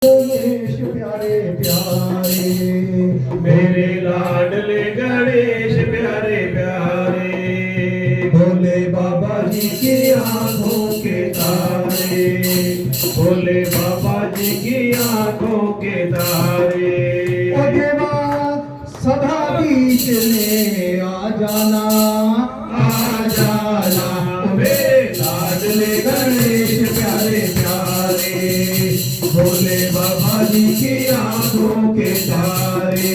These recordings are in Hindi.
गणेश प्यारे प्यारे मेरे लाडले गणेश प्यारे प्यारे, भोले बाबा जी की आंखों के तारे, भोले बाबा जी की आंखों के तारे। देवा सदा बीच में आ जाना, आ जाना मेरे लाडले गणेश प्यारे प्यारे, भोले बाबा जी की आंखों के तारे,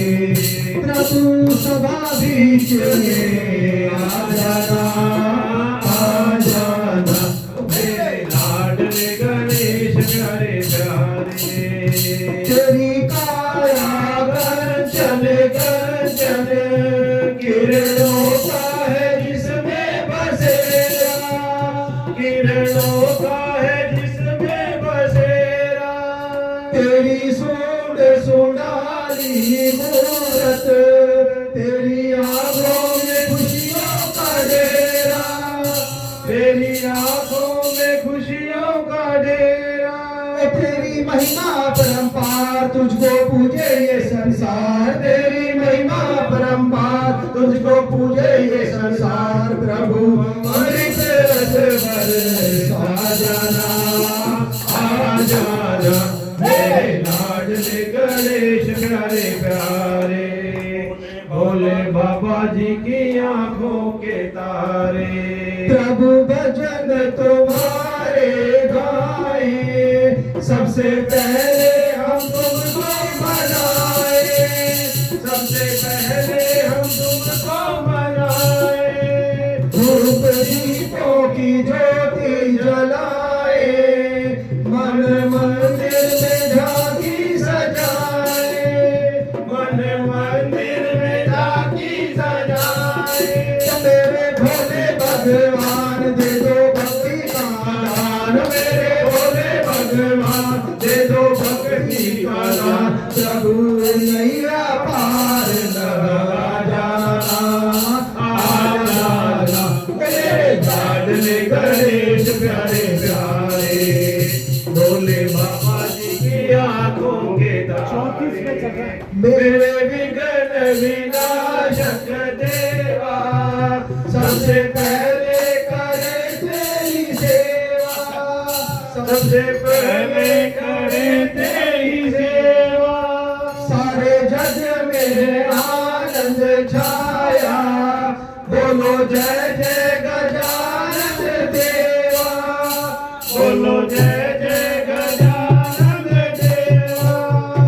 प्रभु सदा बीच में आ जाना, आ जाना मेरे लाडले गणेश प्यारे प्यारे। तेरी काया कंचन कंचन किरणों का है जिसमें बसेरा, किरणों का है जिसमें बसेरा, तेरी सूंड सुंडाली मूरत, तेरी आंखों में खुशियों का डेरा, तेरी आंखों में खुशियों का डेरा। तेरी महिमा परंपार तुझको पूजे ये संसार, तेरी महिमा परंपार तुझको पूजे ये संसार, प्रभु अमृत रस बरसा जाना, आ जाना मेरे लाडले गणेश प्यारे प्यारे, भोले बाबा जी की आंखों के तारे। प्रभु भजन तुम्हारे गाए, सबसे पहले हम तुमको मनाए, सबसे पहले हम तुमको मनाए, धूप दीपों की ज्योति जलाए, मन मंदिर में झांकी सजाए, मन मंदिर में झांकी सजाए। मेरे भोले भगवान दे दो भक्ति का दान, मेरे भोले भगवान दे दो भक्ति का दान, प्रभु नैया पार लगा जाना, आ जाना मेरे लाडले गणेश प्यारे प्यारे, भोले बाबा जी की आंखों के तारे। मेरे विघ्न विनाशक देवा, सबसे पहले करे तेरी सेवा, सबसे पहले करे तेरी सेवा। सारे जग में आनंद छाया, बोलो जय जय गजानन देवा, बोलो जय जय गजानन देवा।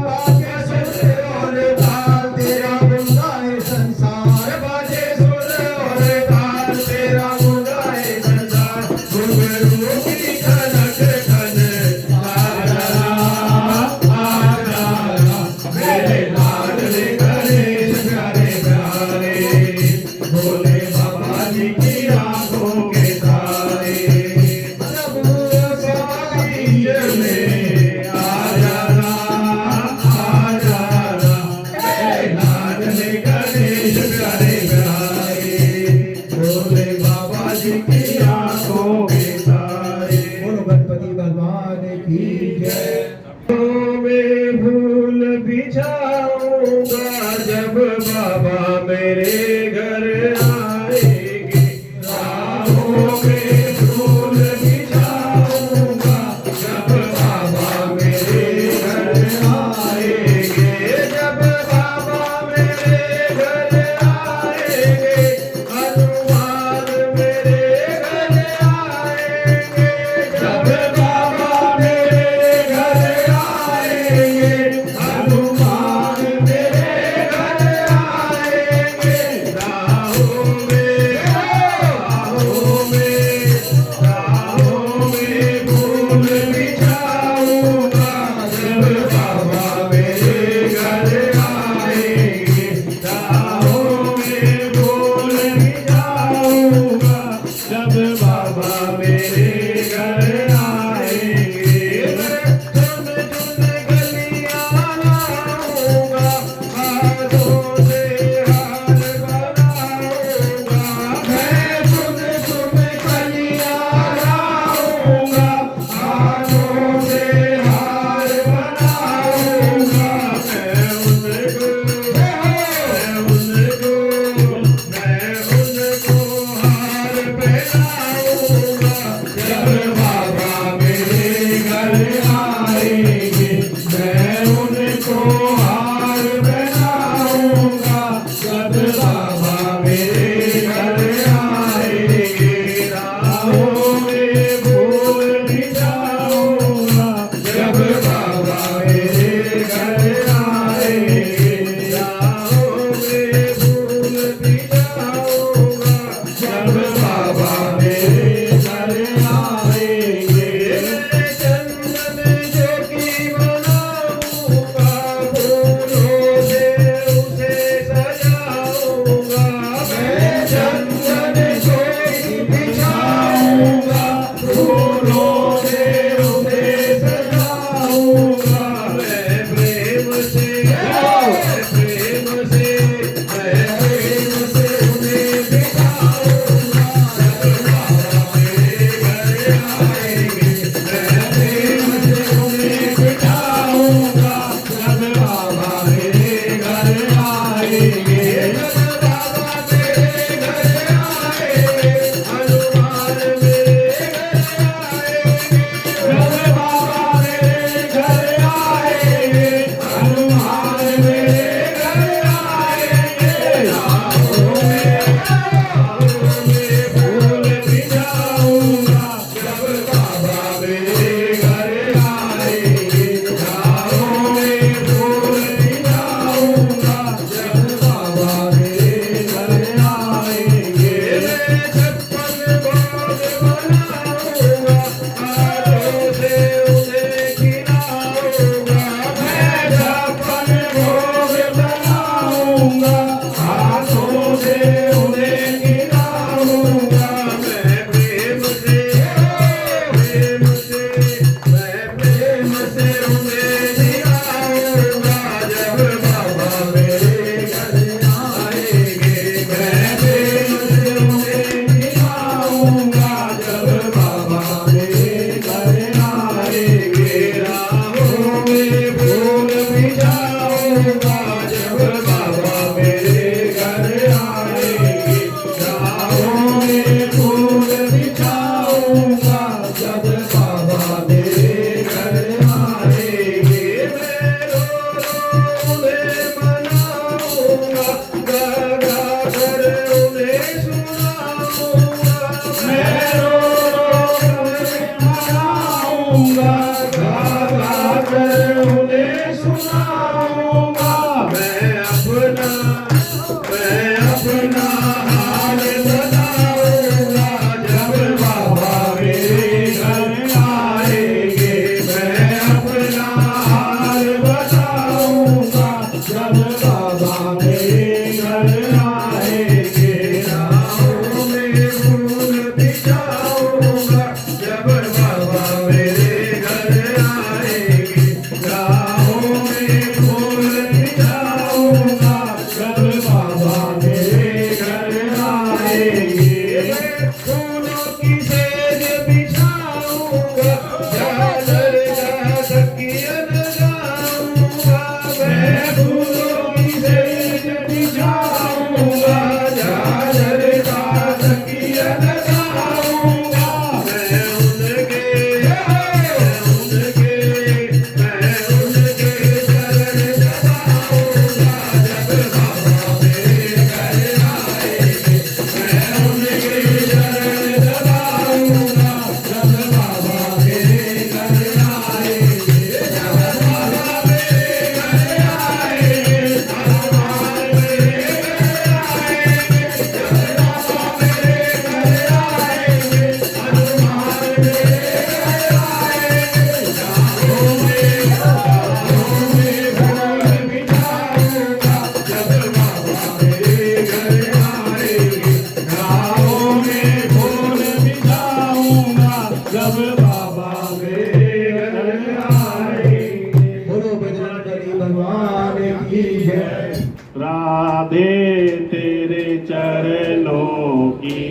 बाजे सुर और ताल तेरा गुण गाए संसार, बाजे सुर और ताल तेरा गुण गाए संसार, घुंघरू की खनक खन आ जाना, आ जाना मेरे लाडले गणेश प्यारे प्यारे, भोले बाबा जी की आंखों के तारे। प्रभु सवारी में आ जाना, आ जाना मेरे लाडले गणेश प्यारे प्यारे, भोले बाबा जी की आंखों के तारे। बोलो गणपति भगवान की जय। मैं भूल बिछाऊंगा जब बाबा मेरे घर आएंगे, राहों में फूल बिछाऊंगा जब बाबा मेरे घर आएंगे, जब बाबा मेरे घर आएंगे, हनुमान मेरे घर आएंगे, जब बाबा मेरे घर आएंगे, हनुमान सुनाऊंगा मैं अपना हाल बताऊंगा जब बाबा मेरे घर आएंगे मैं अपना हाल बताऊंगा जब बाबा मेरे घर आएंगे राहों में फूल बिछाऊंगा जब बाबा मेरे घर आएंगे राहों में फूल बिछाऊंगा जब बाबा मेरे घर आएंगे फूलों की सेज बिछाऊंगा झालर का तकिया लगाऊंगा मैं फूलों की सेज बिछाऊंगा झालर का तकिया लगाऊंगा मैं उनके चरण दबाऊंगा जब बाबा मेरे घर आएंगे मैं उनके चरण दबाऊंगा जब बाबा मेरे घर आएंगे जब बाबा मेरे घर आएंगे हनुमान मेरे घर आएंगे जब बाबा मेरे घर आएंगे हनुमान मेरे घर आएंगे राहों में फूल बिछाऊंगा जब बाबा मेरे घर आएंगे राहों में फूल बिछाऊंगा जब बाबा मेरे घर आएंगे बोलो बजरंगबली भगवान की जय। राधे तेरे चरणों की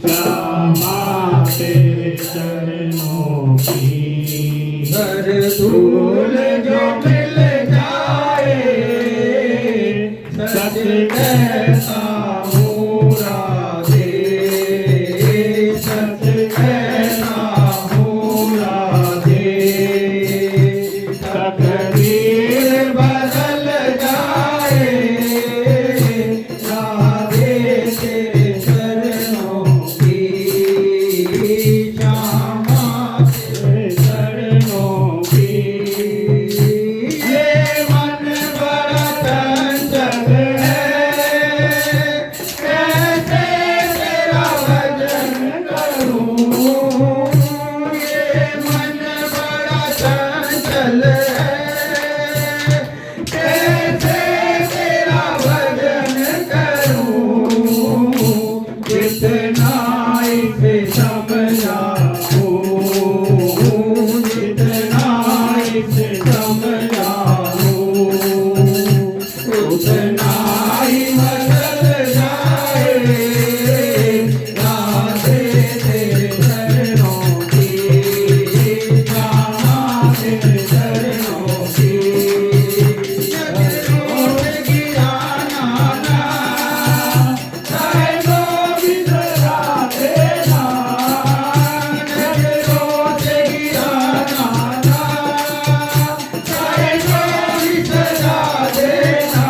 श्यामा तेरे चरणों की हर धूल जो मिल जाए सच कहता हूँ राधे सच कहता हूँ राधे तकदीर बदल जाए राधे तेरे चरणों की श्यामा तेरे चरणों की ये मन बड़ा चंचल है कैसे तेरा भजन करूं ये मन बड़ा चंचल है कैसे तेरा भजन करूं जितना इसे समझाऊं जितना इसे समझाऊं उतना ही बदल जाए राधे तेरे चरणों की श्यामा तेरे चरणों की नजरों से गिराना ना चाहे तो बिसरा देना नजरों से गिराना ना चाहे तो बिसरा देना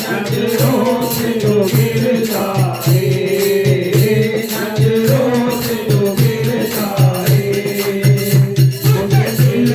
नजरों से जो गिर जाए नजरों से जो गिर जाए मुझे दिल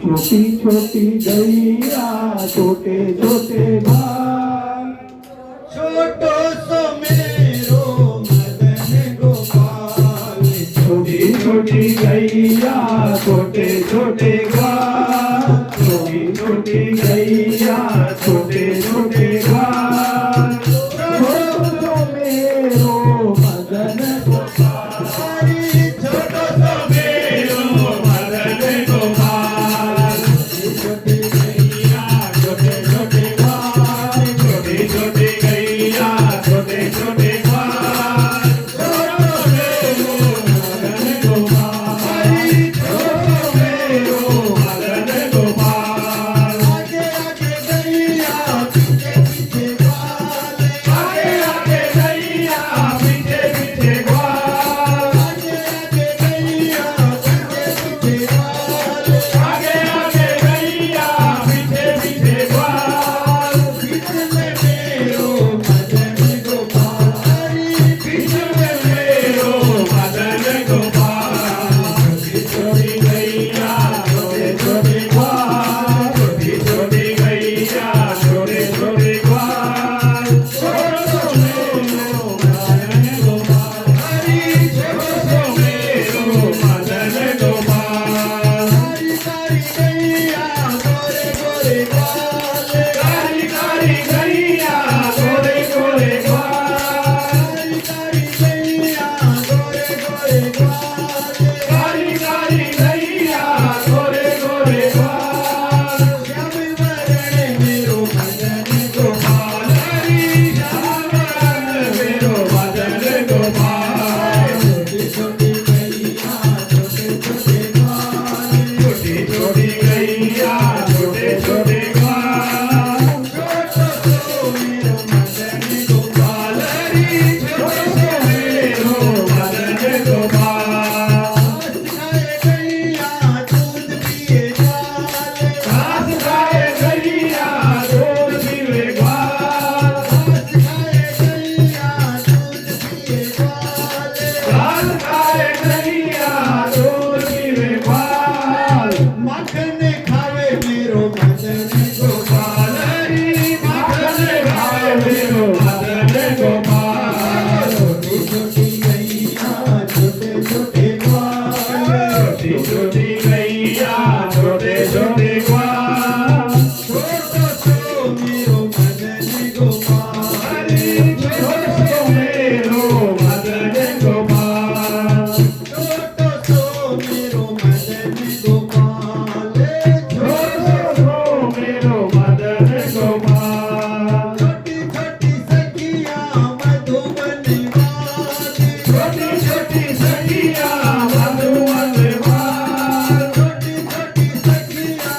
छोटी छोटी गैया छोटे छोटे बाल छोटो सो मेरो मदन गोपाल छोटी छोटी गैया छोटे छोटे बाल छोटी छोटी गैया छोटे छोटे बाल छोटो सो मेरो मदन गोपाल छोटो सो मेरो मदन गोपाल छोटी गैया छोटे छोटे बाल छोटी छोटी गैया छोटे छोटे बाल छोटो मेरो मदन गोपाल छोटो मेरो मदन गोपाल आगे आगे गैया पीछे पीछे बाल आगे आगे गैया पीछे पीछे बाल आगे आगे गैया पीछे पीछे बाल आगे आगे गैया पीछे पीछे बाल बीच में मेरो मदन गोपाल बीच में मेरो मदन गोपाल छोटी गैया छोटे छोटे बाल छोटी छोटी गैया छोटे छोटे बाल छोटो मेरो मदन गोपाल छोटो मेरो मदन गोपाल कारी गैया गोरे गोरे बाल कारी गैया गोरे गोरे बाल कारी गैया गोरे गोरे बाल कारी गैया गोरे गोरे बाल श्याम वरण मेरो मदन गोपाल श्याम वरण मेरो मदन गोपाल छोटी छोटी गैया छोटे छोटे बाल छोटी छोटी गैया छोटे छोटे बाल छोटो सो मेरो मदन गोपाल छोटो सो मेरो मदन गोपाल खाए गैया दूध पिए ग्वाल घास खाए गैया दूध पिए ग्वाल घास खाए गैया दूध पिए ग्वाल घास खाए गैया दूध पिए ग्वाल माखन खावे मेरो मदन गोपाल माखन खावे मेरो मदन गोपाल छोटी छोटी गैया छोटे छोटे ग्वाल छोटी छोटी गैया छोटे छोटे ग्वाल छोटो सो मेरो मदन गोपाल छोटो सो मेरो मदन गोपाल छोटो सो मेरो मदन गोपाल छोटो सो मेरो मदन गोपाल छोटी छोटी सखिया मधुबन वाली छोटी छोटी सखिया मधुबन वाली छोटी छोटी सखिया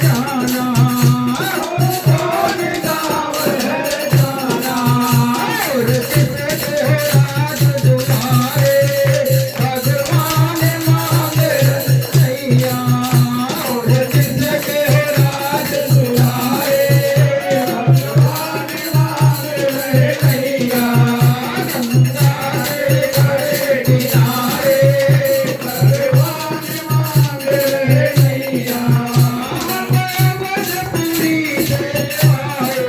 जाना कौन गाँव है जाना और किसके हो राज दुलारे भगवान मांगे नैया और किसके हो राज दुलारे भगवान मांगे नैया गंगा के घरे किनारे भगवान मांगे नैया हम अवधपुरी से आए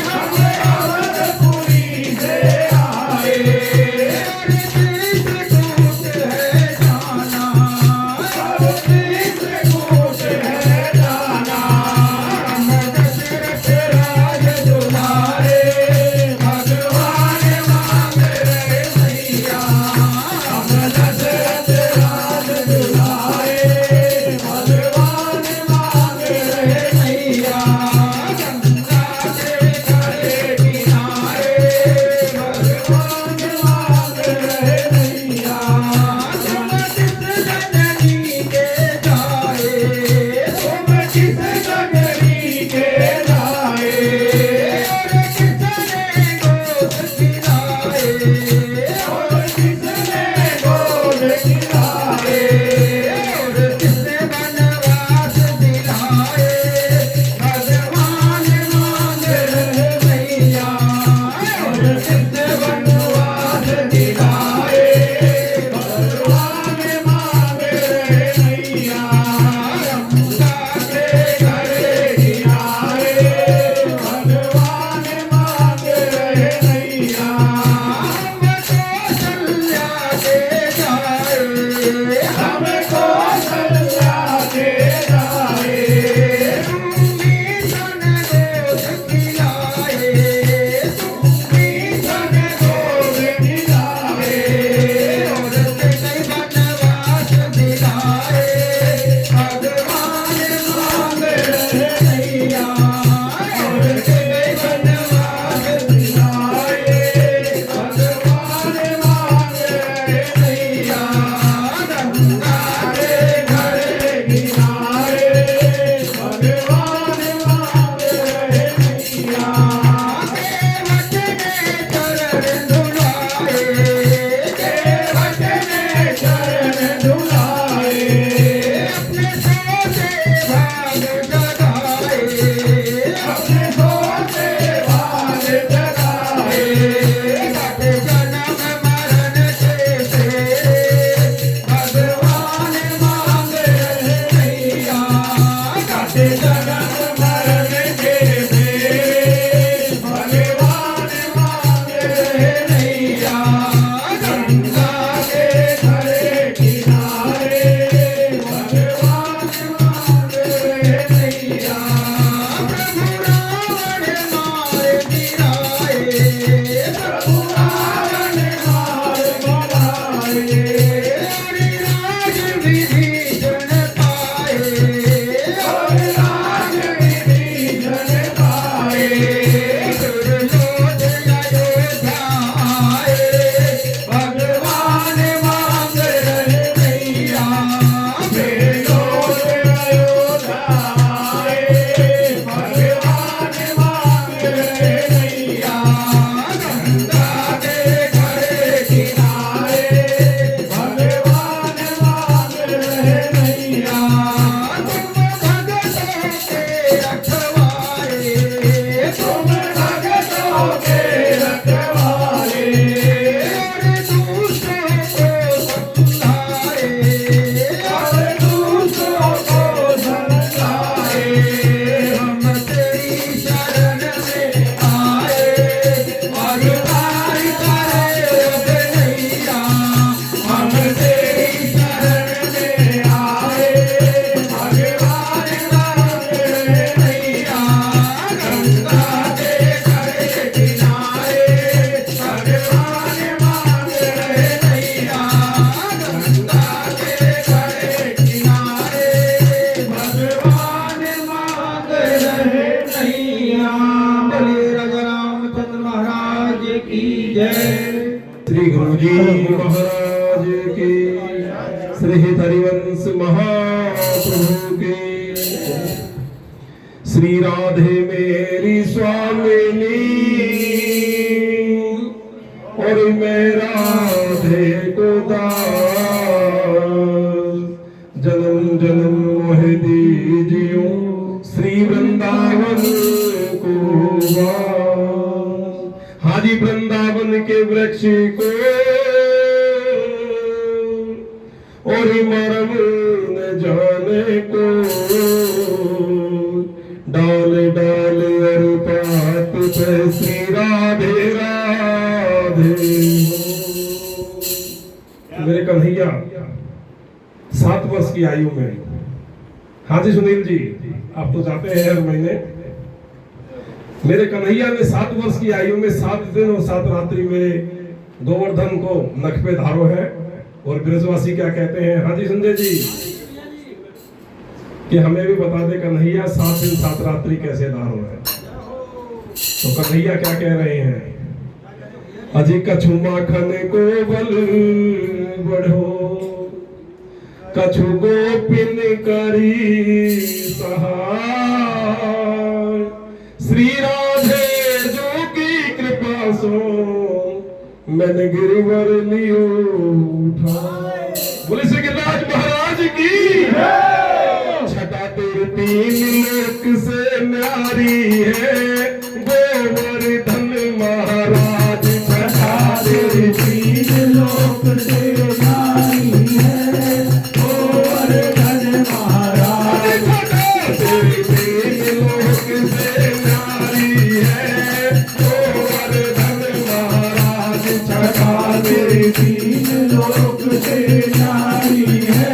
हम अवधपुरी से आए और चित्रकूट है जाना और चित्रकूट है जाना हम दशरथ राज दुलारे भगवान मांगे नैया हम दशरथ राज दुलारे भगवान मांगे नैया गंगा के घरे किनारे भगवान मांगे नैया तुम किस जननी के जाए तुम किस जननी के जाए और किसने गोद खिलाए और किसने गोद खिलाए और किसने वनवास दिलाए भगवान मांगे नैया और किसने वनवास दिलाए भगवान मांगे नैया गंगा के घरे किनारे भगवान मांगे नैया हम कौशल्या के जाए हम कौशल्या के जाए तुम्ही सन गोद खिलाए तुम्ही सन गोद खिलाए और कई वनवास दिलाए भगवान मांगे नैया और कई वनवास दिलाए भगवान मांगे नैया गंगा के घरे किनारे भगवान मांगे नैया केवट ने चरण धुलाए केवट ने चरण धुलाए अपने सोते भाग जगाए अपने सोते भाग जगाए कट जन्म मरण के फेरे भगवान मांगे नैया कट जन्म मरण के फेरे भगवान मांगे नैया गंगा के घरे किनारे भगवान मांगे नैया प्रभु रावण मार गिराए प्रभु रावण मार गिराए और राज विभीषण पाए और राज विभीषण पाए दुर्योधन अयोध्या आए भगवान मांगे नैया दुर्योधन अयोध्या आए भगवान मांगे नैया गंगा के घरे किनारे भगवान मांगे नैया तुम भगतों के रखवारे तुम भगतों के रखवारे और दूसरों को समझाए और दूसरों को समझाए हम तेरी शरण में आए भगवान करे अब नैया हम तेरी शरण में आए भगवान मांगे नैया गंगा के घरे किनारे भगवान मांगे नैया गंगा के घरे किनारे भगवान मांगे नैया बोले राजा रामचंद्र महाराज की जय श्री गुरु जी महाराज की श्री हरिवंश महाप्रभु की श्री राधे मेरी स्वामिनी और मैं राधे को दास, जन्म जन्म मोह दीजियो श्री वृंदावन को वास। हाँ जी, वृंदावन के वृक्ष को और मरम न जाने को, डाल डाल और पात पे श्री राधे राधे। मेरे कन्हैया 7 वर्ष की आयु में, हाँ जी सुनील जी आप तो जाते हैं हर महीने, मेरे कन्हैया ने 7 वर्ष की आयु में 7 दिन और 7 रात्रि में गोवर्धन को नख पे धारो है। और ब्रजवासी क्या कहते हैं, हाँ जी संजय जी, कि हमें भी बता दे कन्हैया 7 दिन 7 रात्रि कैसे धारो है। तो कन्हैया क्या कह रहे हैं, अजी कछु माखन को बल बढ़ो, कछु गोपिन करी सहाय, श्री राधे जो की कृपा सो मैंने गिरिवर लियो उठाए। बोले श्री गिरिराज महाराज की छठा तेरे 3 लोक से न्यारी है गोवर्धन महाराज, छठा तेरे 3 लोक से न्यारी है गोवर्धन महाराज, छठा तेरे 3 लोक से न्यारी है गोवर्धन महाराज, छठा तेरे 3 लोक से न्यारी है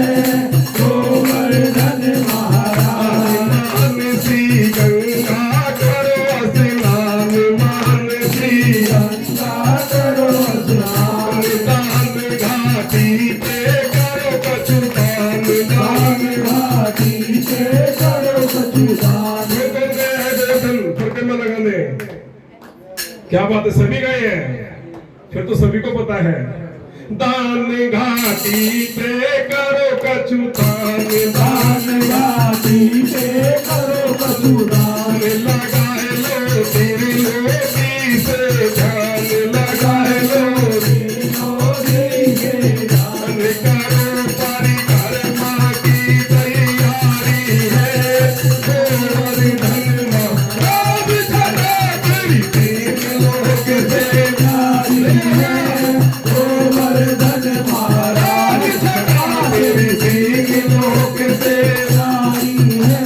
गोवर्धन महाराज। मानसी गंगा करो स्नान, मानसी गंगा करो स्नान, दान घाटी पे करो कछु दान, दान घाटी से करो कछु दान। फुरके में लगाने, क्या बात है, सभी गए हैं, फिर तो सभी को पता है। दान घाटी पे करो कछु दान, दान घाटी से करो कछु दान, लगाए लो त्रिलोकी से ध्यान, लगाए लो तीनों देई के दान। करो परिक्रमा की तैयारी है गोवर्धन महाराज, छठा तेरी 3 लोक से न्यारी है गोवर्धन महाराज, छठा तेरी 3 लोक से न्यारी है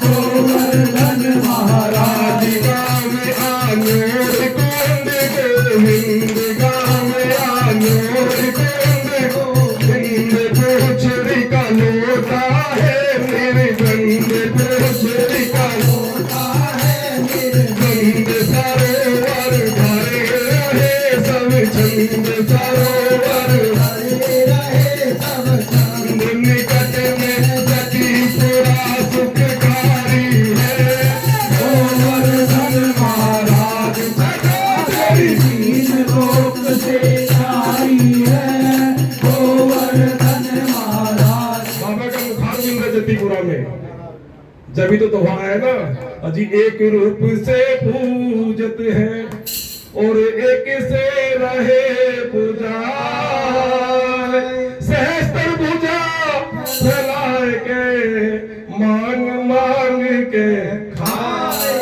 गोवर्धन महाराज। गाँव आनोर कुंड गोविंद, गाँव आनोर कुंड गोविंद, पूछड़ी का लोटा है मेरे बंद, पूछड़ी का लोटा है मेरे बंद, सरोवर भरे रहे सब चंद, सरोवर भरे रहे सब चंद, निकट में जकीपुरा सुखकारी है गोवर्धन महाराज, छठा तेरी 3 लोक से न्यारी है गोवर्धन महाराज। बाबा का मुखार मिल रहा जतीपुरा में, जब तो वहां आया ना, अजी एक रूप से पूजत है और एक से रहे पूजा, सहस्त्र भुजा फैलाए के मांग मांग के खाए।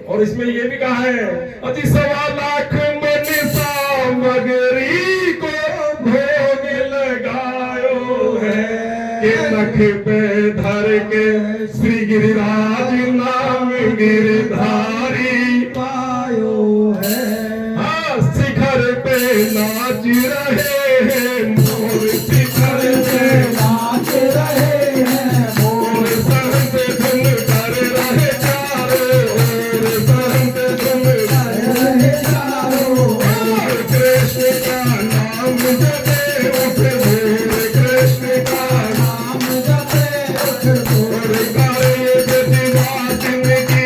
और इसमें ये भी कहा है, अजी 1.25 लाख मन सामग्री को भोग लगायो है, के नख पे धर के श्री गिरिराज नाम गिरधारी पायो है। हाँ, शिखर पे नाच रहे हैं मोर, शिखर पे नाच रहे हैं मोर, संत धुन कर रहे चारों ओर, संत धुन कर रहे चारों ओर, कृष्ण का नाम जपे उठ भोर, कृष्ण का नाम जपे उठ और गाए ब्रजवासिन की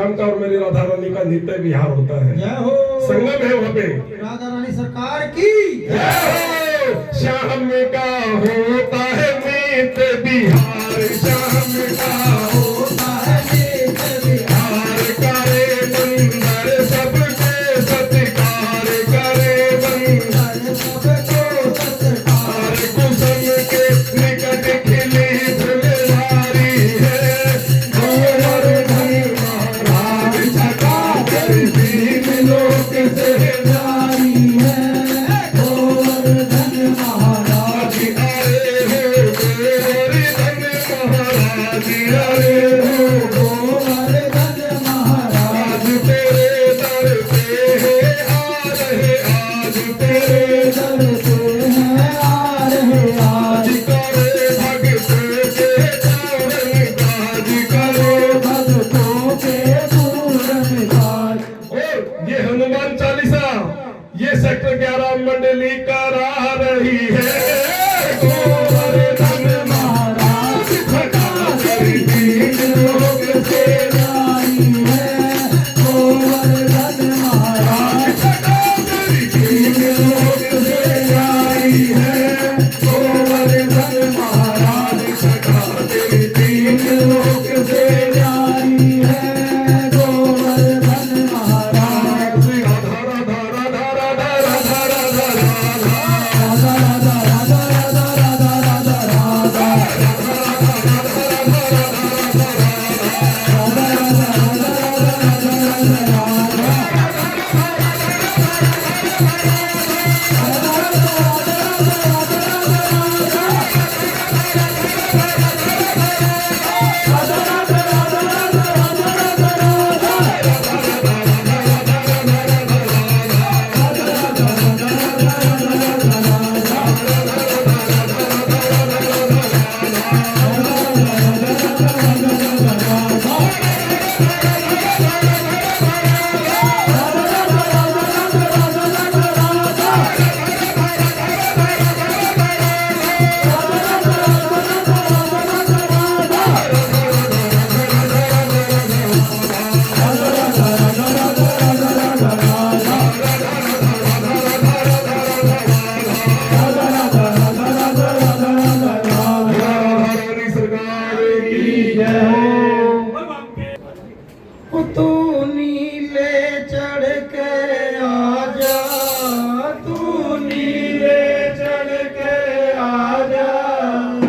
श्याम का और मेरी राधा रानी का नित्य विहार होता है। जय हो संगम है वहाँ पे। राधा रानी सरकार की जय हो। श्याम का होता है नित्य विहार, श्याम का होता है नित्य विहार, करे बंदर सबके सत्कार, करे बंदर सबको सत्कार, कुसुम के निकट खिली फुलवारी है। गोवर्धन महाराज छटा कर तीन लोक से जारी है गोवर्धन महाराज। आए हो गोवर्धन महाराज, आए हो गोवर्धन महाराज, आज तेरे दर पे है आ रहे, आज तेरे दर से है आ रहे आज, करे भगत के पावन काज, करे भक्तों के पूर्ण काज। और ये हनुमान चालीसा ये सेक्टर 11 मंडली करा रही है। गोवर्धन महाराज छटा कर तीन लोक से जारी है गोवर्धन महाराज, छटा कर तीन लोक से जारी है। गोवर्धन महाराज छटा कर तीन लोक से जारी है गोवर्धन महाराज। राधा राधा राधा राधा राधा राधा राधा राधा राधा राधा राधा राधा रानी सरकार की जय हो। तू नीले चढ़ के आजा, तू नीले चढ़ के आजा,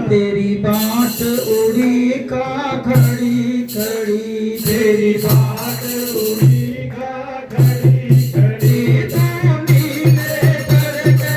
तेरी बाट उड़ी का खड़ी खड़ी, तेरी बाट उड़ी का खड़ी खड़ी, तू नीले चढ़ के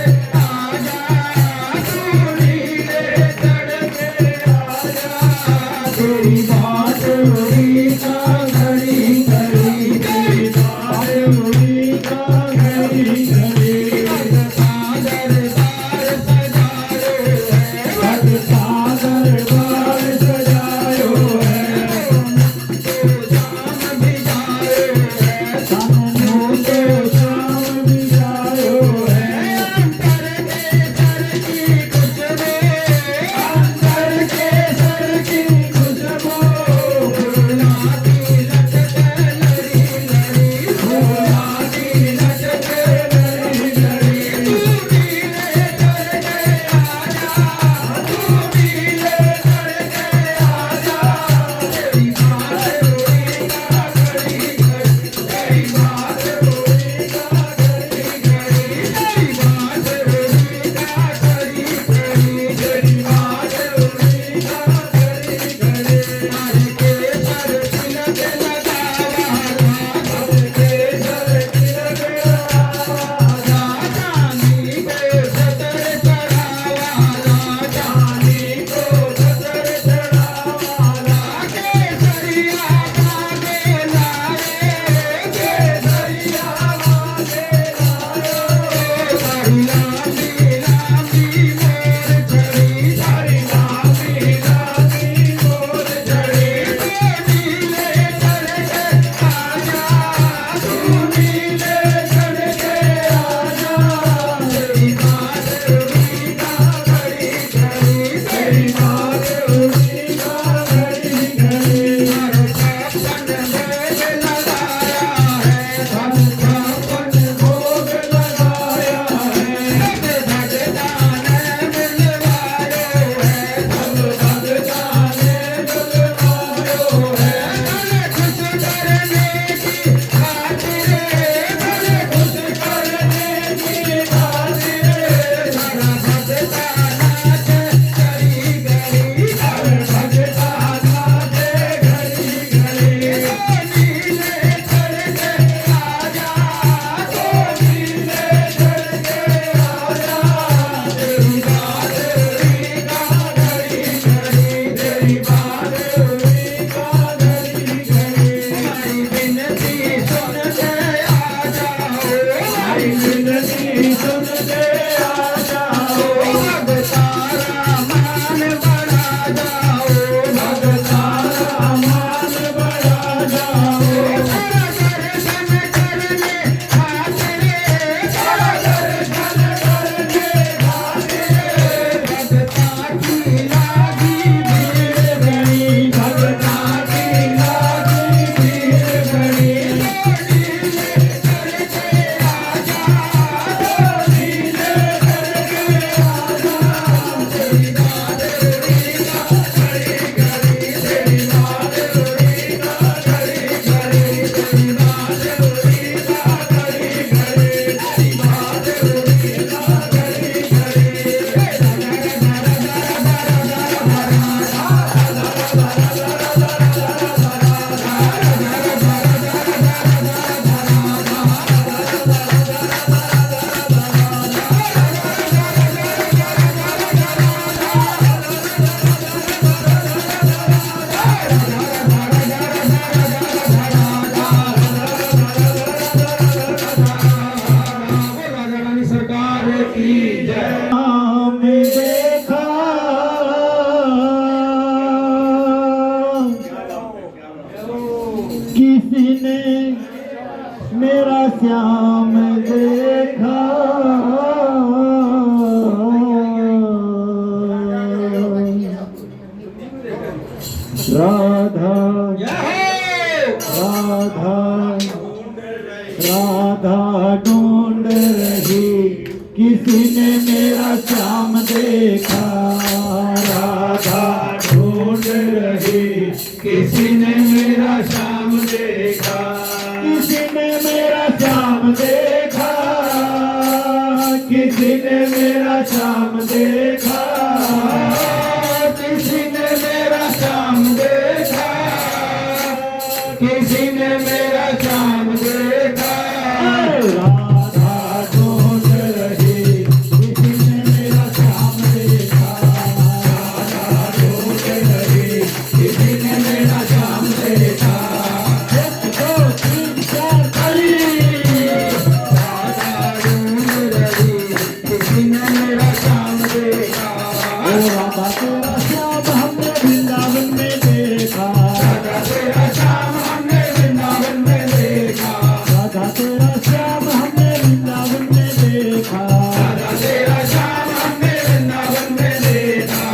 की जय। में देखा किसी ने मेरा श्याम देखा, राधा राधा राधा ढूंढ रही किसी ने मेरा श्याम देखा, राधा ढूंढ रही किसी ने मेरा श्याम देखा, किसी ने मेरा श्याम देखा, किसी ने मेरा श्याम देखा, किसी ने मेरा श्याम देखा, किसी ने मेरा श्याम देखा। राधा ढूंढ रही किसी ने मेरा श्याम देखा, राधा ढूंढ रही किसी ने मेरा श्याम देखा। 1 2 3 4 ताली। राधा ढूंढ रही किसी ने मेरा श्याम देखा, ओ राधा तेरा श्याम हमने वृंदावन में देखा, राधा तेरा श्याम हमने वृंदावन में देखा, राधा तेरा श्याम हमने वृंदावन में देखा। राधा तेरा श्याम हमने वृंदावन में देखा।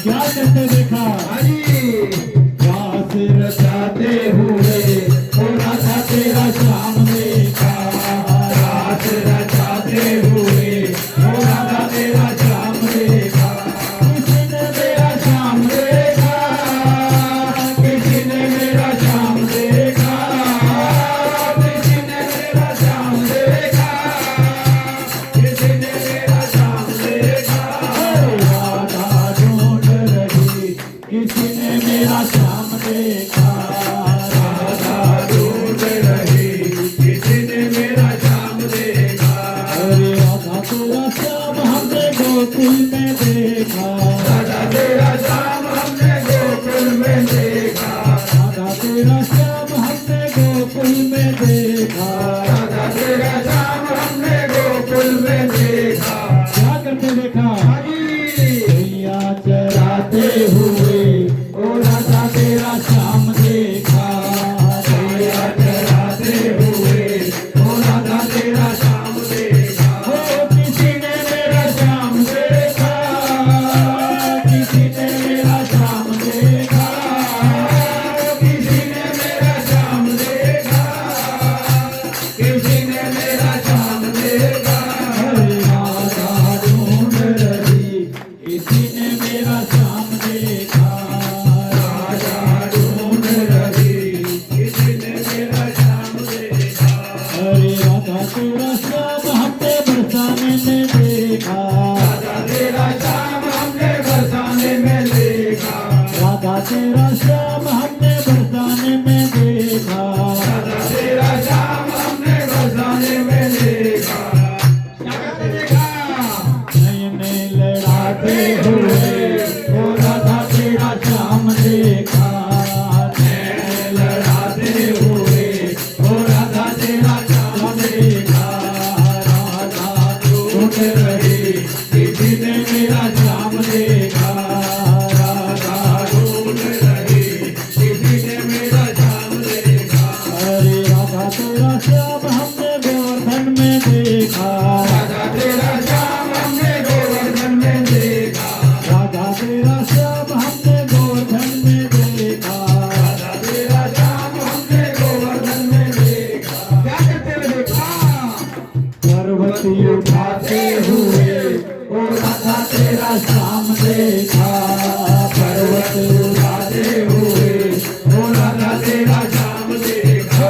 क्या करते देखा? रास रचाते हुए ओ राधा तेरा श्याम देखा, रास रचाते हुए ओ राधा तेरा श्याम देखा, किसी ने मेरा श्याम देखा, किसी ने मेरा श्याम देखा, किसी ने मेरा श्याम देखा, किसी ने मेरा श्याम देखा। राधा ढूंढ रही किसी ने मेरा श्याम देखा, राधा ढूंढ रही किसी ने मेरा श्याम देखा, अरे राधा तेरा श्याम हमने गोकुल में देखा, राधा तेरा श्याम हमने गोकुल में देखा, राधा तेरा श्याम हमने गोकुल में देखा। राधा तेरा श्याम हमने गोकुल में देखा। क्या करते देखा? गैया चराते हुए ओ राधा तेरा श्याम देखा, गैया चराते हुए ओ राधा तेरा श्याम देखा, ओ किसी ने मेरा श्याम देखा, किसी ने मेरा श्याम देखा, किसी ने मेरा श्याम देखा, किसी ने मेरा श्याम देखा। अरे राधा ढूंढ रही किसी ने मेरा श्याम देखा, राधा ढूंढ रही किसी ने मेरा श्याम देखा, अरे राधा तेरा श्याम हमने बरसाने में देखा, राधा तेरा श्याम हमने बरसाने में देखा, राधा तेरा श्याम हमने बरसाने में देखा। राधा तेरा श्याम हमने बरसाने में देखा। क्या करते देखा? नयने लड़ाते हुए ओ राधा तेरा श्याम देखा, नैन लड़ाते हुए ओ राधा तेरा श्याम देखा, राधा ढूंढ रही किसी ने मेरा श्याम देखा, राधा ढूंढ रही किसी ने मेरा श्याम देखा, अरे राधा तेरा श्याम हमने गोवर्धन में देखा, राधा तेरा श्याम हमने गोवर्धन में देखा, राधा तेरा श्याम हमने गोवर्धन में देखा। राधा तेरा श्याम हमने गोवर्धन में देखा। क्या करते हुए देखा? पर्वती उठाते हुए ओ राधा तेरा श्याम देखा, पर्वत उठाते हुए ओ राधा तेरा श्याम देखा,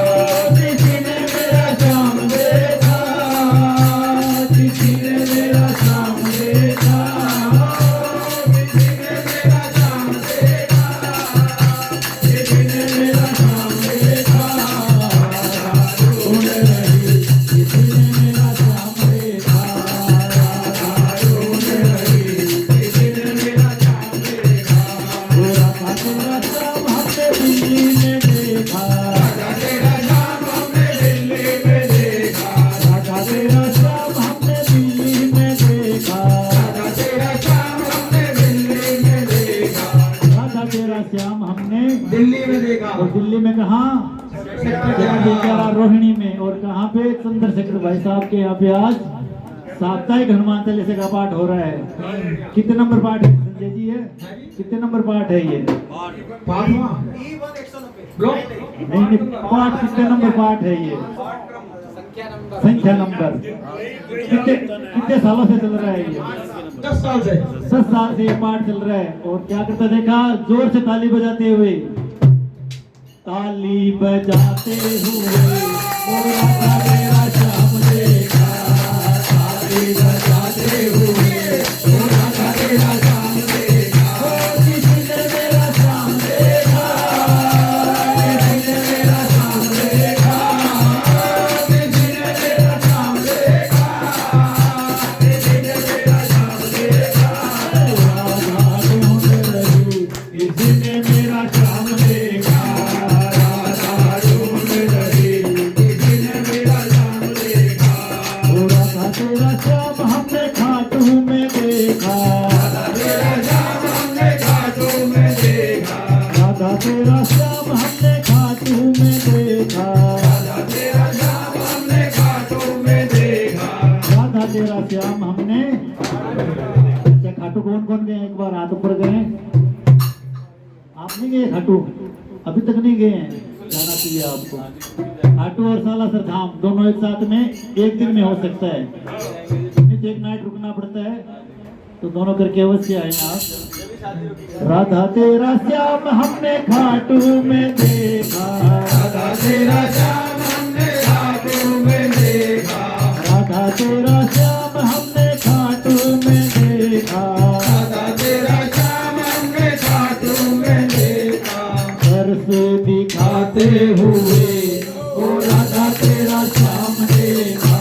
किसी ने मेरा श्याम देखा, किसी ने मेरा श्याम देखा, किसी ने मेरा श्याम देखा, किसी ने मेरा श्याम देखा। ढूंढ रही किसी ने मेरा श्याम देखा, ढूंढ रही किसी ने मेरा श्याम देखा, ओ बेचारा रोहिणी में। और कहाँ पे? चंद्रशेखर भाई साहब के यहाँ पे आज साप्ताहिक हनुमान चालीसा का पाठ हो रहा है। कितने नंबर पाठ है संजय जी? है कितने नंबर पाठ है ये? नहीं, पाठ कितने नंबर पाठ है ये? संख्या नंबर। कितने सालों से चल रहा है ये? 10 साल से। 10 साल से ये पाठ चल रहा है। और क्या करता देखा? जोर से ताली बजाते हुए, ताली बजाते हुए ओ राधा मेरा श्याम देखा, ताली बजाते हुए ओ राधा मेरा श्याम देखा, ओ किसी ने मेरा श्याम देखा, किसी ने मेरा श्याम देखा, किसी ने मेरा श्याम देखा, किसी ने मेरा श्याम देखा, राधा ढूंढ रही किसी ने मेरा श्याम देखा, तेरा श्याम हमने खाटू में देखा, तेरा श्याम हमने खाटू में देखा, राधा तेरा श्याम हमने खाटू में देखा, राधा तेरा श्याम हमने खाटू में देखा, राधा तेरा श्याम हमने। अच्छा, खाटू कौन कौन गए? एक बार हाथ ऊपर गए। आप नहीं गए खाटू? अभी तक नहीं गए हैं? जाना चाहिए आपको। खाटू और सालासर धाम दोनों एक साथ में एक दिन में हो सकता है, नहीं तो एक नाइट रुकना पड़ता है। तो दोनों करके अवश्य आए आप। राधा तेरा श्याम हमने खाटू में देखा, राधा तेरा श्याम हमने खाटू में देखा, राधा तेरा श्याम हमने खाटू में देखा, राधा तेरा श्याम हमने खाटू में देखा, दर्श दिखाते हुए ओ राधा तेरा श्याम देखा,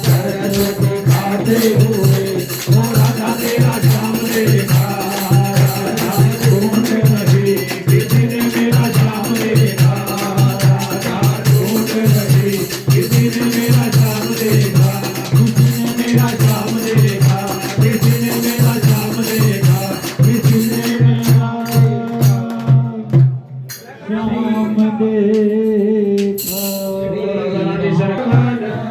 दर्श दिखाते हुए ओ राधा तेरा श्याम देखा, राधा ढूंढ रही किसी ने मेरा श्याम देखा, राधा ढूंढ रही किसी ने मेरा श्याम देखा, किसी ने मेरा श्याम देखा, किसी ने मेरा श्याम देखा, किसी ने मेरा श्याम देखा।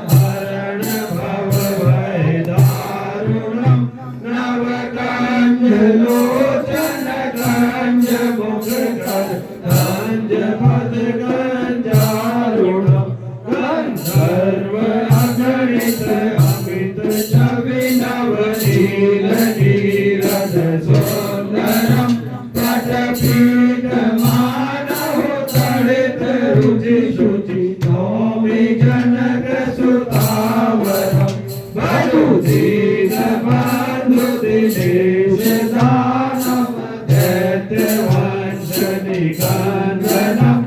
हरण भव भय दारुणम नवकांज लोचन कांज मुख कर कांज पद कांजारुणम गंधर्व अगणित अमित छवि नवनील नीरद सुंदरम पटपीठ मानव तड़ित रुचि शुचि नौमि जनक सुतावरम बधु दीन बंधु दिनेश दानम दैत्य वंश निकंदनम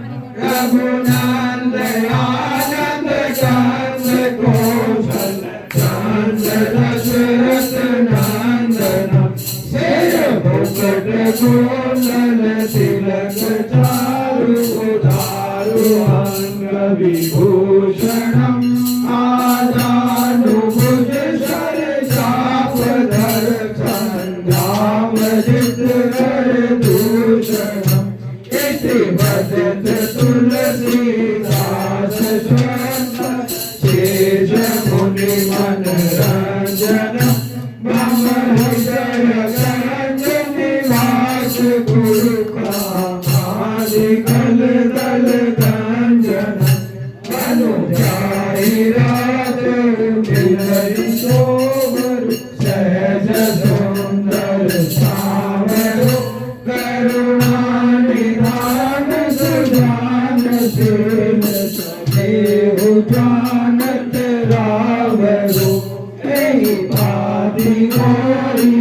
रघुनंद आनंद चंद कौशल चंद दशरथ नंदनम शेर मुकुट कुंडल तिलक चारु उदारु अंग विभूषणम आजानुभुज शर चाप धर संग्राम जित कर दूषणम इति वदत तुलसीदास स्वयं शेष मुनि मनरंजनम मम हृदय गंज निवास गुरु कल दल गंजन मनु जाहि रात मिलई सोबर सहज सुंदर सावर करुणा निधान सुजान सेन सदेहु जानत रावरु एहि पाति गौरी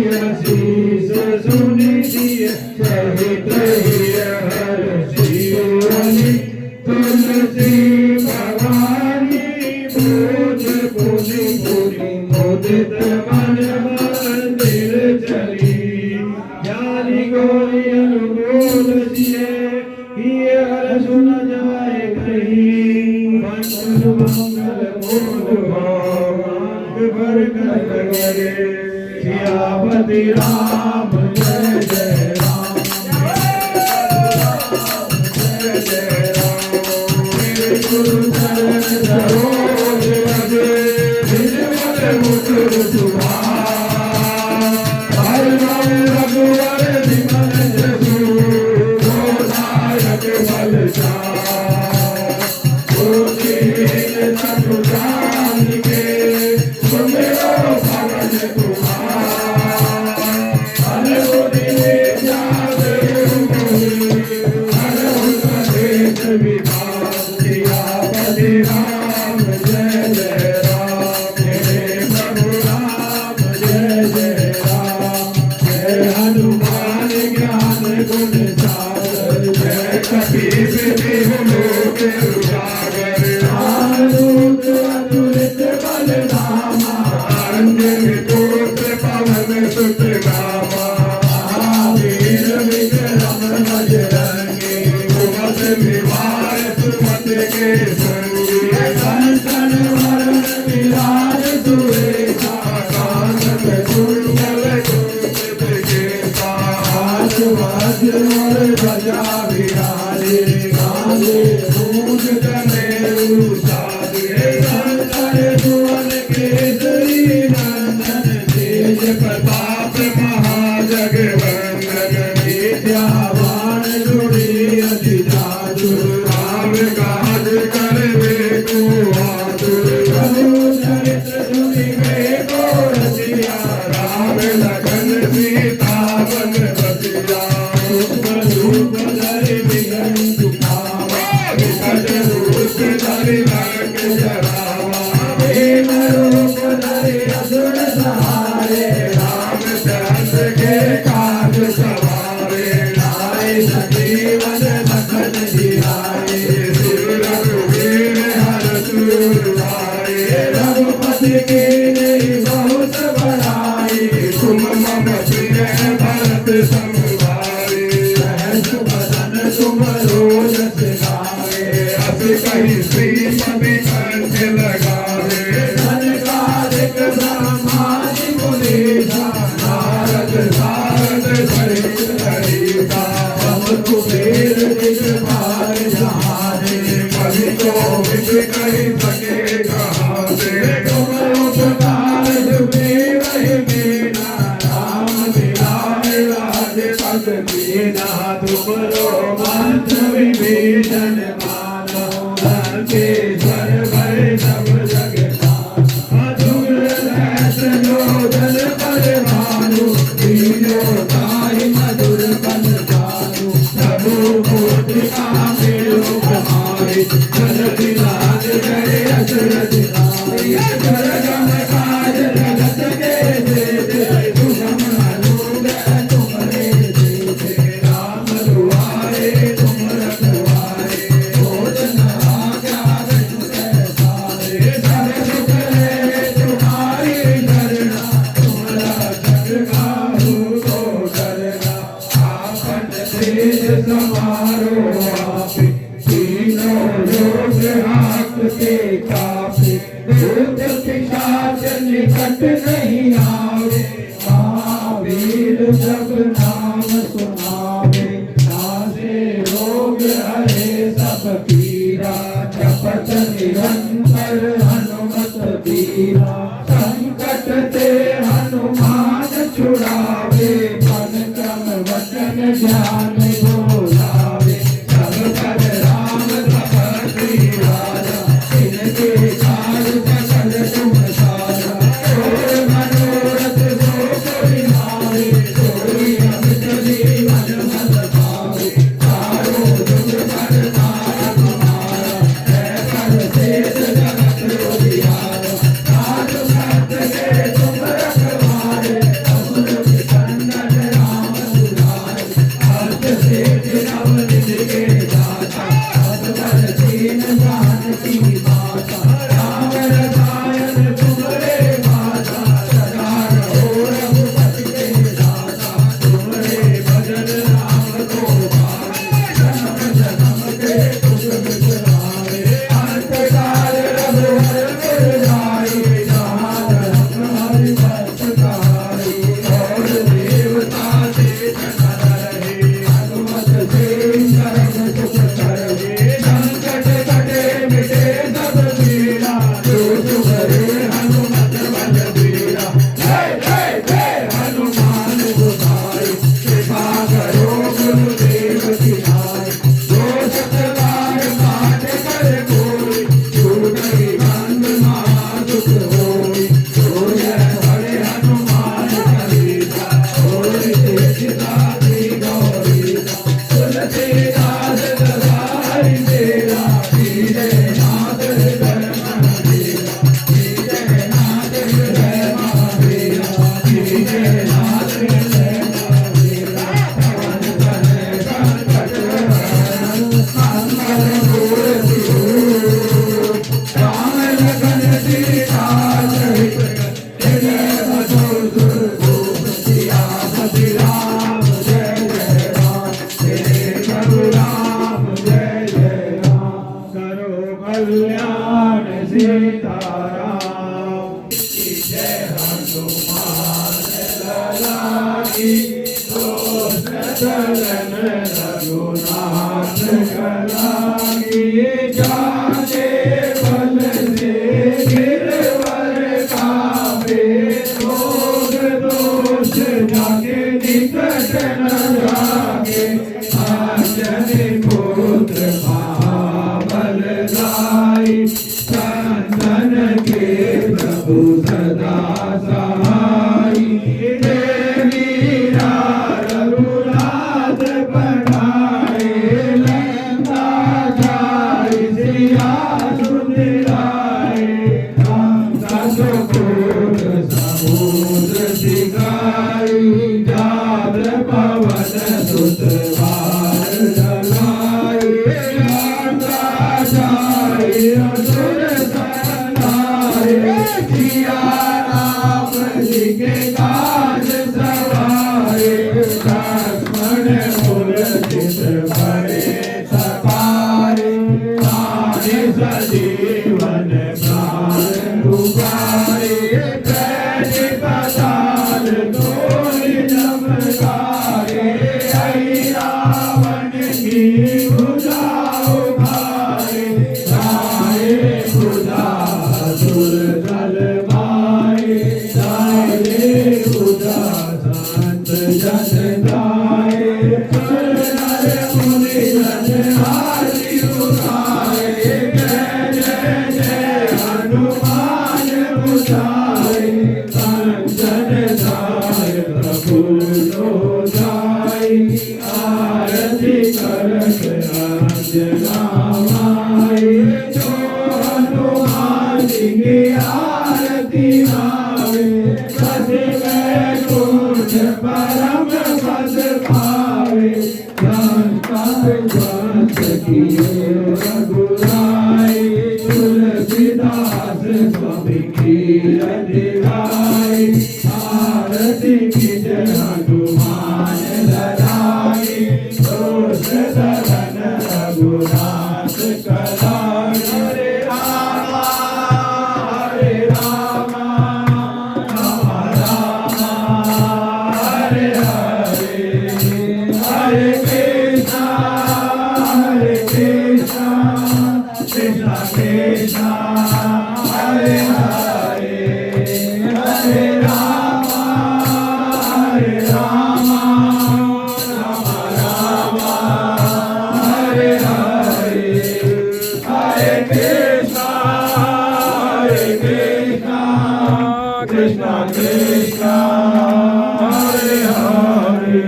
शीस सुनि दिय सहित हर शिवनि तुलसी भवानी बोध पुनि पुनि मुदित मन मंदिर चली ज्ञानी गौरी अनुकूल सिए किए हर सुन जाए कहीं मंगल मंगल मोद भर कर करे सियापति राम जय जय राम जय जय राम मेरे गुरु शुक्र सुभान हर नाम रघुवर विमल जसु गोदायक बलशान बुद्धिहीन तनु जानिके सुमिरो पवन कुमार अनुबुद्धि विद्या देहु मोहि हरहु कलेश विकार सियापति राम जय जय राम जय प्रभु राम जय जय राम जय हनुमान ज्ञान गुण सागर जय कपीस तिहु लोक उजागर आरूढ़ अतुलित बल धामा अंजनी पुत्र पवन सुत नामा महावीर विक्रम बजरंगी सुमत निवार सुमत के संगी संतन वरण विराज सुरेशा कानन कुंडल कुंचित केसा हाथ वज्र और ध्वजा विराजे गाले मूज तनयु साजे शंकर सुवन केसरी नंदन तेज प्रताप महाजगवंदन विद्यावान गुणी अति चातुर राम काज करबे को आतुर प्रभु चरित्र सुनिबे को रसिया राम लखन सीता बन बसिया सूक्ष्म रूप धरि विघ्न सुखावा विकट रूप धरि लंक जरावा भीम रूप धरि असुर सहारे रामचंद्र के काज सवारे लाए सजीवन लखन जियाए श्री रघुवीर हरष उर लाए रघुपति की नहीं बहुत बड़ाई तुम मम प्रिय भरत सम भाई सहस बदन तुम रोज सिखाए अस कहीं श्रीपति कंठ लगावे धनकारिक ब्रह्मादि मुनीसा नारद सारद सहित हरिता सब कुबेर दिखपाल जहाने कभी तो विद कही सके कहाँ से तुम उपकार जुगे वही मीना राम मिलाए राज पद दीना तुमरो मंत्र विभीषण मानो लंकेश्वर भय सब जगता अधुर रहस जोधन पर भानु दीनो ताहि मधुर पद जानु प्रभु मूर्तिका मेरो कहाई जगति लाज गए अचरज नाई जगम काज जगत के जेते तुम अनुग्रह तुम्हारे जेते राम दुआरे तुम रखवारे भोजन आज्ञा बिनु पैसारे सब सुख है तुम्हारी करना तुम्हारा जग काहू को डरना आपन तेज समारो आपे तीनों लोग हाकते कापे भूत पिशाच निकट नहीं आवे महावीर जब नाम सुनावे नासे रोग हरे सब पीरा जपत निरंतर हनुमत बीरा संकट ते हनुमान छुड़ावे मन क्रम वचन ध्यान बोलावे सब पर राम तपस्वी राजा इनके काज सकल तुम साजा और मनोरथ जो कोई नावे कोई अमित जीवन मत पावे चारों जुग पर तारक मारा है कर शेष जगत उजियारा साधु संत के तुम रखवारे असुर रघुनाथ कलागी जाने बल से गिरवर काबे रोग दोष जाके निकट न जागे अंजनी पुत्र महाबलदाई चंदन के प्रभु सदा सहाई वीरा रघुनाथ बनाए लंका जाए सिया सुनिलाए सतपुर समुद्र सिखाई जात पवन सुत बार जगाई लंका जाए असुर सनाए सिया राम जी के काज सवारे लक्ष्मण मूर्तित भरे सकारे आने सजीवन प्राण उबारे पैज पताल तोड़ नमस्कारे ऐ रावण की भुजा उभारे सारे खुदा सुर जल माए सारे खुदा संत जन गाए नर मुनि जन हाथी उठाए जय जय हनुमान बुझाए कंचन दाय प्रभु लो जाय आरती करत अंजना माए जो हनुमान जी की आरती गावे सदा वैकुंठ परम पद पावे संत किए रघुराई तुलसीदास स्वामी की अधिराई आरती की जय हनुमान लड़ाई दोष दलन रघुनाथ कलाई हरे राम राम राम हरे हरे हरे कृष्णा कृष्णा कृष्णा हरे हरे हरे राम राम राम हरे हरे हरे कृष्णा कृष्णा कृष्णा हरे हरे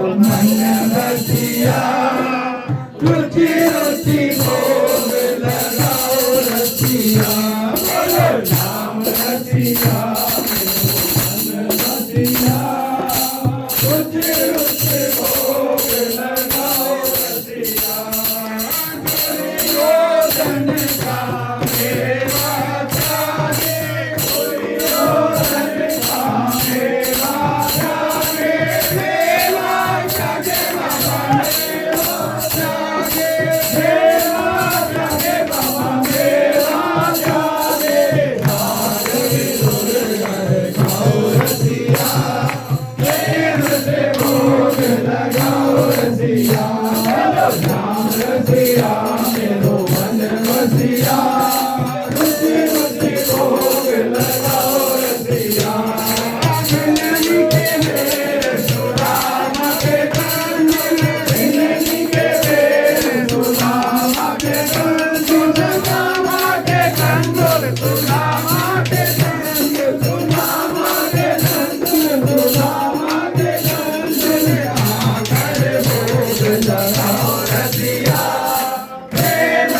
मन बसिया रुचि रुचि भोग लगाओ रसिया बोलो राम रसिया मन बसिया रुचि रुचि भोग लगाओ रसिया दुर्योधन का मेवा जाने दुर्योधन का मेवा जाने मेवा जागे बाबा मेवा जागे मेवा जागे बाबा मेवा जागे सारे दुर्गढ़ खाओ रसिया प्रेम से भोग लगाओ रसिया बोलो राम रसिया मेरो मन बसिया रुचि रुचि भोग लगाओ रसिया जिंदगी के मेरे सुदामा के कंजन जिंदगी के मेरे सुदामा के कंजन सुदामा के कंजन सुदामा के कंजन सुदामा के कंजन सुदामा के कंजन आकर भोग लगाओ रसिया प्रेम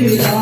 श्री राम